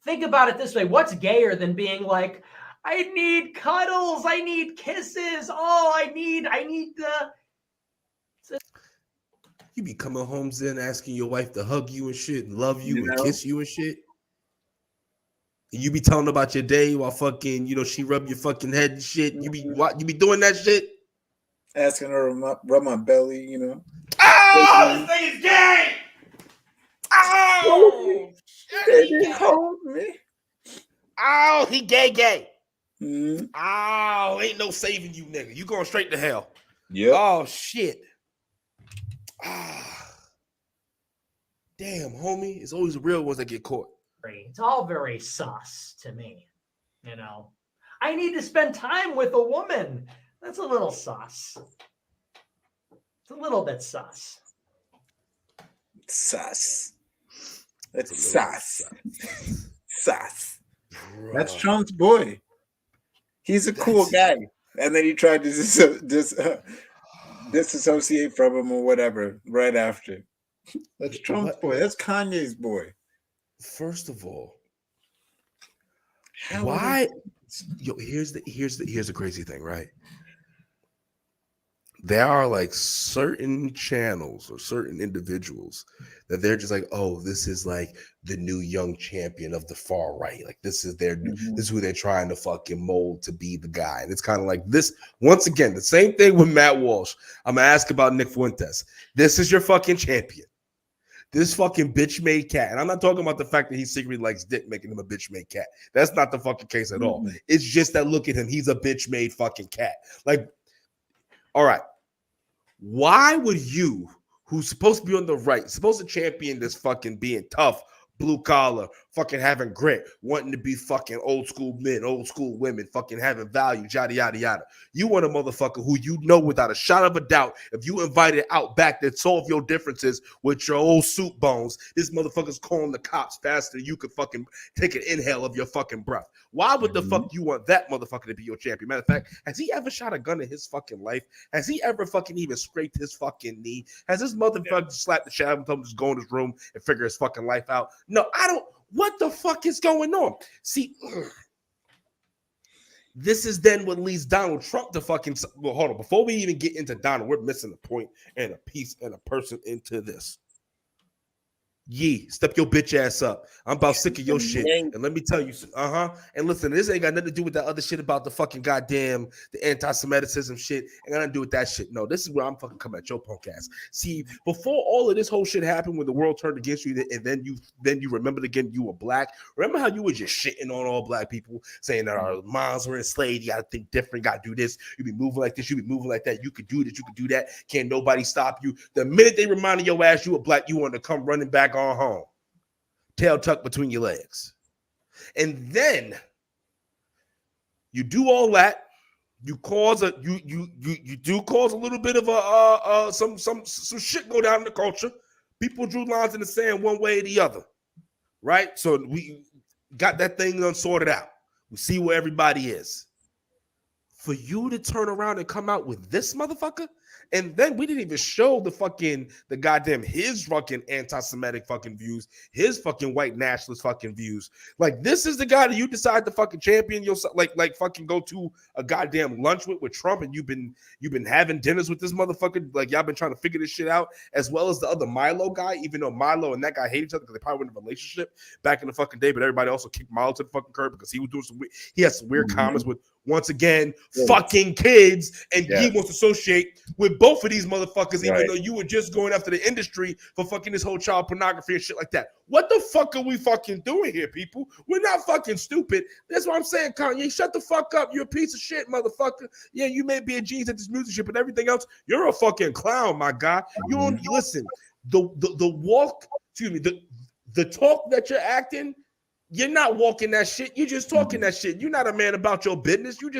Think about it this way. What's gayer than being like, I need cuddles, I need kisses, I need the... You be coming home then asking your wife to hug you and shit and love you and kiss you and shit. And you be telling her about your day while fucking, she rub your fucking head and shit. You be doing that shit? Asking her to rub my belly, Oh, this thing is gay! Oh! They hold me. Oh, he gay. Mm-hmm. Oh, ain't no saving you, nigga. You going straight to hell. Yep. Oh shit. Damn, homie. It's always the real ones that get caught. It's all very sus to me. You know, I need to spend time with a woman. That's a little sus. It's a little bit sus. Sus. That's sus. Sus. That's Trump's boy. He's a cool guy. And then he tried to disassociate from him or whatever right after. That's Trump's boy. That's Kanye's boy. First of all, why? Yo, here's the crazy thing, right? There are like certain channels or certain individuals that they're just like, oh, this is like the new young champion of the far right. Like this is this is who they're trying to fucking mold to be the guy. And it's kind of like this, once again, the same thing with Matt Walsh. I'm gonna ask about Nick Fuentes. This is your fucking champion. This fucking bitch made cat. And I'm not talking about the fact that he secretly likes dick, making him a bitch made cat. That's not the fucking case at all. It's just that look at him. He's a bitch made fucking cat. Like, all right. Why would you, who's supposed to be on the right, supposed to champion this fucking being tough, blue collar, fucking having grit, wanting to be fucking old school men, old school women, fucking having value, yada, yada, yada. You want a motherfucker who you know without a shot of a doubt, if you invited out back to solve your differences with your old soup bones, this motherfucker's calling the cops faster than you could fucking take an inhale of your fucking breath. Why would the fuck you want that motherfucker to be your champion? Matter of fact, has he ever shot a gun in his fucking life? Has he ever fucking even scraped his fucking knee? Has this motherfucker slapped the shit out of him and told him to just go in his room and figure his fucking life out? No, I don't. What the fuck is going on? See, this is then what leads Donald Trump to fucking. Well, hold on. Before we even get into Donald, we're missing a point and a piece and a person into this. Yee, step your bitch ass up. I'm about sick of your shit. And let me tell you, and listen, this ain't got nothing to do with that other shit about the fucking goddamn, the anti-Semitism shit. Ain't got nothing to do with that shit. No, this is where I'm fucking coming at your punk ass. See, before all of this whole shit happened, when the world turned against you, and then you remembered again you were black. Remember how you were just shitting on all black people, saying that our moms were enslaved, you gotta think different, gotta do this, you be moving like this, you be moving like that, you could do this, you could do that, can't nobody stop you. The minute they reminded your ass you were black, you wanted to come running back on home, tail tucked between your legs. And then you do all that, you cause a you do cause a little bit of a some shit go down in the culture. People drew lines in the sand one way or the other, right? So we got that thing unsorted out. We see where everybody is. For you to turn around and come out with this motherfucker, and then we didn't even show the goddamn his fucking anti-Semitic fucking views, his fucking white nationalist fucking views. Like, this is the guy that you decide to fucking champion yourself, like fucking go to a goddamn lunch with Trump, and you've been having dinners with this motherfucker. Like, y'all been trying to figure this shit out, as well as the other Milo guy, even though Milo and that guy hate each other because they probably were in a relationship back in the fucking day, but everybody also kicked Milo to the fucking curb because he was doing he had some weird comments with, once again, fucking kids, and he wants to associate with both of these motherfuckers, even though you were just going after the industry for fucking this whole child pornography and shit like that. What the fuck are we fucking doing here, people? We're not fucking stupid. That's what I'm saying, Kanye. Shut the fuck up. You're a piece of shit, motherfucker. Yeah, you may be a genius at this music shit, but everything else, you're a fucking clown, my guy. You don't listen. The walk, excuse me, the talk that you're acting, you're not walking that shit. You're just talking that shit. You're not a man about your business. You're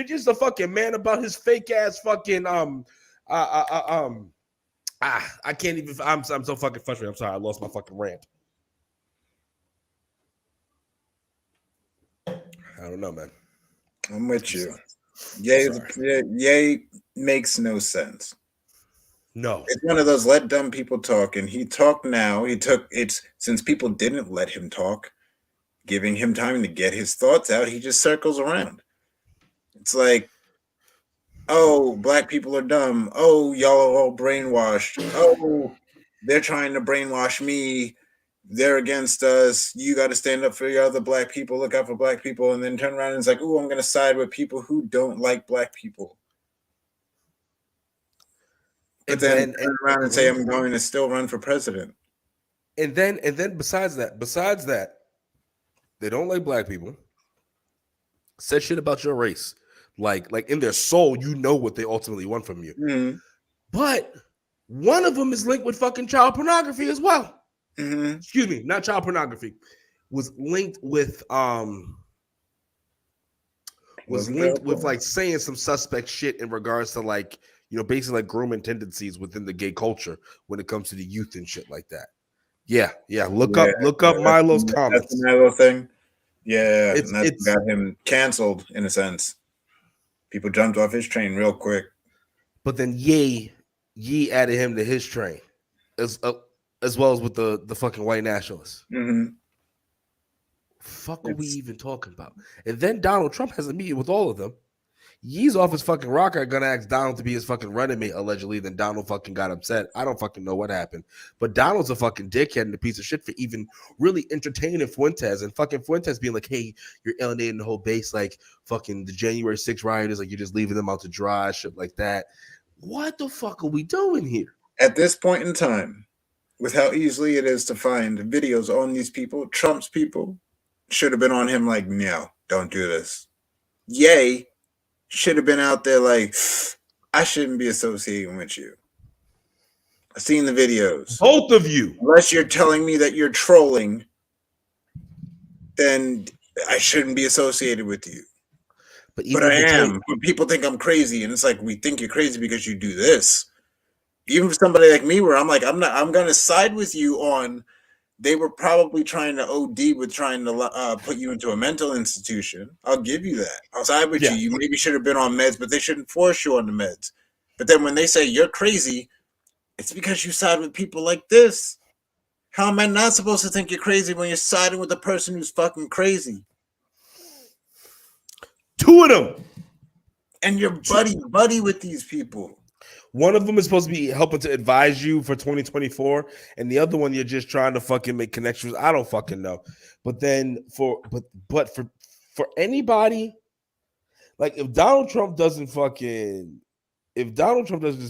just a fucking man about his fake ass fucking I can't even. I'm so fucking frustrated. I'm sorry. I lost my fucking rant. I don't know, man. I'm with you. Yay makes no sense. No, it's one of those let dumb people talk, and he talked now. He took it's since people didn't let him talk, giving him time to get his thoughts out. He just circles around. It's like, oh, black people are dumb. Oh, y'all are all brainwashed. Oh, they're trying to brainwash me. They're against us. You got to stand up for your other black people. Look out for black people. And then turn around and it's like, oh, I'm going to side with people who don't like black people. But then turn around and say, I'm going to still run for president. And then besides that, they don't like black people. said shit about your race. Like in their soul, you know what they ultimately want from you. Mm-hmm. But one of them is linked with fucking child pornography as well. Mm-hmm. Excuse me, not child pornography. Was linked with like saying some suspect shit in regards to like, you know, basically like grooming tendencies within the gay culture when it comes to the youth and shit like that. Yeah. Look up Milo's comments. That's the Milo thing. Yeah, It's and that's got him canceled in a sense. People jumped off his train real quick. But then Ye added him to his train, as well as with the fucking white nationalists. Mm-hmm. Fuck are we even talking about? And then Donald Trump has a meeting with all of them. Ye's off his fucking rocker, gonna ask Donald to be his fucking running mate, allegedly. Then Donald fucking got upset. I don't fucking know what happened. But Donald's a fucking dickhead and a piece of shit for even really entertaining Fuentes, and fucking Fuentes being like, hey, you're alienating the whole base, like fucking the January 6th rioters, like you're just leaving them out to dry, shit like that. What the fuck are we doing here? At this point in time, with how easily it is to find videos on these people, Trump's people should have been on him like, no, don't do this. Ye should have been out there like, I shouldn't be associating with you. I've seen the videos. Both of you. Unless you're telling me that you're trolling, then I shouldn't be associated with you. But I am. But people think I'm crazy, and it's like, we think you're crazy because you do this. Even for somebody like me, where I'm like, I'm going to side with you on. They were probably trying to OD with trying to put you into a mental institution. I'll give you that. I'll side with you. You maybe should have been on meds, but they shouldn't force you on the meds. But then when they say you're crazy, it's because you side with people like this. How am I not supposed to think you're crazy when you're siding with a person who's fucking crazy? Two of them. And you're buddy with these people. One of them is supposed to be helping to advise you for 2024, and the other one you're just trying to fucking make connections. I don't fucking know. But then for anybody, like if Donald Trump doesn't just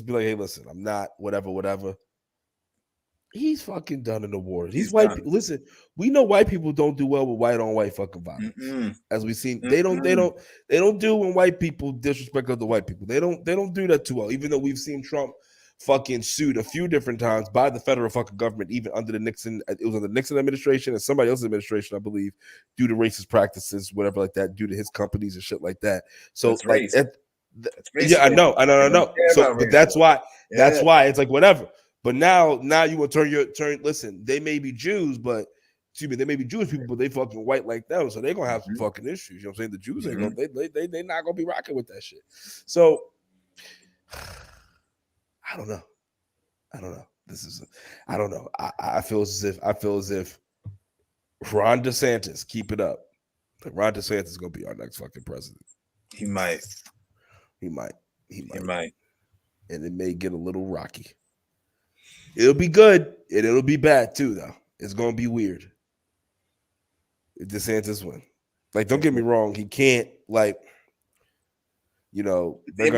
be like, hey, listen, I'm not whatever. He's fucking done in the war. He's white. Listen, we know white people don't do well with white on white fucking violence. As we've seen, they don't do when white people disrespect other white people. They don't do that too well. Even though we've seen Trump fucking sued a few different times by the federal fucking government, even under the Nixon. It was under the Nixon administration and somebody else's administration, I believe, due to racist practices, whatever like that, due to his companies and shit like that. So that's like, yeah, I know. So, but that's why it's like whatever. But now you will turn. Listen, they may be Jews, but excuse me, they may be Jewish people, but they fucking white like them, so they're gonna have some fucking issues. You know what I'm saying? The Jews ain't gonna they not gonna be rocking with that shit. So I don't know. I don't know. I feel as if Ron DeSantis keep it up. Like Ron DeSantis is gonna be our next fucking president. He might. And it may get a little rocky. It'll be good, and it'll be bad too, though. It's gonna be weird if DeSantis win. Like, don't get me wrong, he can't, like, you know, it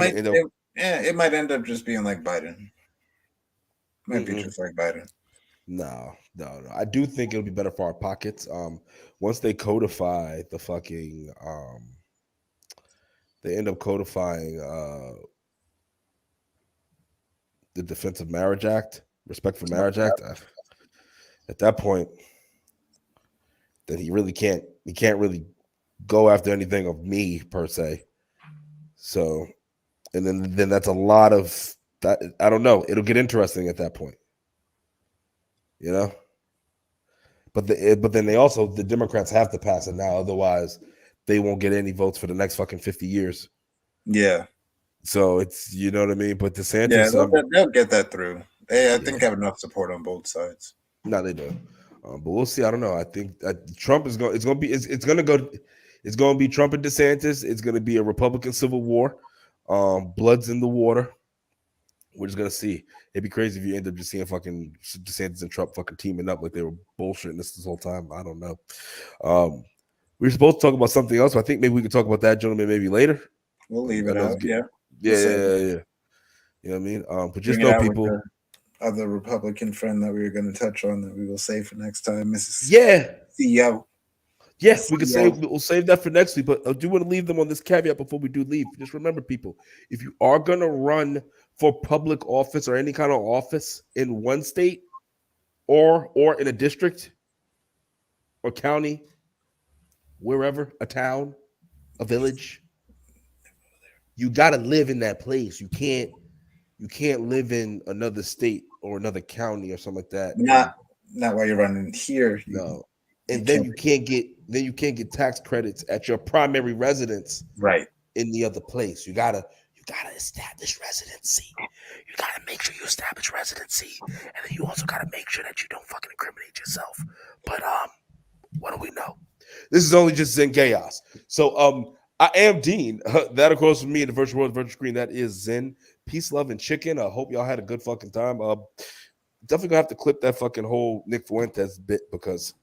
might end up just being like Biden. Might be just like Biden. No. I do think it'll be better for our pockets. Once they codify the fucking they end up codifying the Defense of Marriage Act. Respect for Marriage Act. At that point, then he can't really go after anything of me per se. So, and then that's a lot of that. I don't know. It'll get interesting at that point, you know. But then the Democrats have to pass it now, otherwise they won't get any votes for the next fucking 50 years. Yeah. So it's, you know what I mean. But DeSantis, they'll get that through. They, I think, have enough support on both sides. No, they do. But we'll see. I don't know. I think Trump is going. It's going to be Trump and DeSantis. It's going to be a Republican civil war. Blood's in the water. We're just gonna see. It'd be crazy if you end up just seeing fucking DeSantis and Trump fucking teaming up like they were bullshitting this whole time. I don't know. We were supposed to talk about something else. But I think maybe we could talk about that, gentlemen, maybe later. We'll leave it out. Yeah. You know what I mean? But just know, people. Other Republican friend that we were going to touch on that we will save for next time, Mrs. Yeah. CEO. Yes, we'll save that for next week, but I do want to leave them on this caveat before we do leave. Just remember, people, if you are going to run for public office or any kind of office in one state or in a district or county, wherever, a town, a village, you got to live in that place. You can't live in another state or another county or something like that. Not while you're running here. No. And then you can't get tax credits at your primary residence right in the other place. You gotta establish residency. You gotta make sure you establish residency, and then you also gotta make sure that you don't fucking incriminate yourself. But what do we know? This is only just ZenChaos. So I am Dean. That of course for me in the virtual world, virtual screen. That is Zen. Peace, love, and chicken. I hope y'all had a good fucking time. Definitely gonna have to clip that fucking whole Nick Fuentes bit because.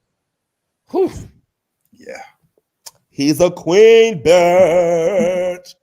Whew. Yeah. He's a queen bitch.